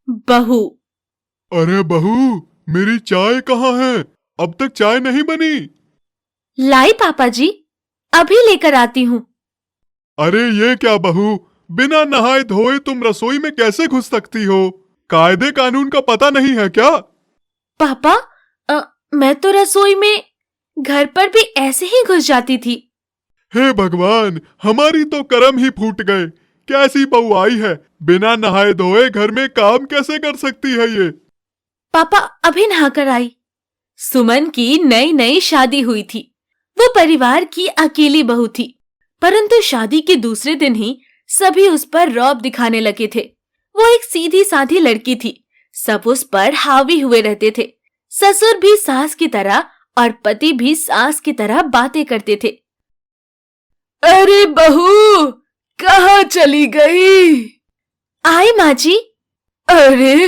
बहू। अरे बहू, मेरी चाय कहाँ है? अब तक चाय नहीं बनी। लाई पापा जी, अभी लेकर आती हूँ। अरे ये क्या बहू, बिना नहाए धोए तुम रसोई में कैसे घुस सकती हो? कायदे कानून का पता नहीं है क्या? पापा, मैं तो रसोई में घर पर भी ऐसे ही घुस जाती थी। हे भगवान, हमारी तो करम ही फूट गए। कैसी बहू आई है, बिना नहाए धोए घर में काम कैसे कर सकती है ये? पापा अभी नहाकर आई। सुमन की नई नई शादी हुई थी। वो परिवार की अकेली बहू थी, परंतु शादी के दूसरे दिन ही सभी उस पर रौब दिखाने लगे थे। वो एक सीधी साधी लड़की थी। सब उस पर हावी हुए रहते थे। ससुर भी सास की तरह और पति भी सास की तरह बातें करते थे। अरे बहू, कहाँ चली गई? आई माँ जी। अरे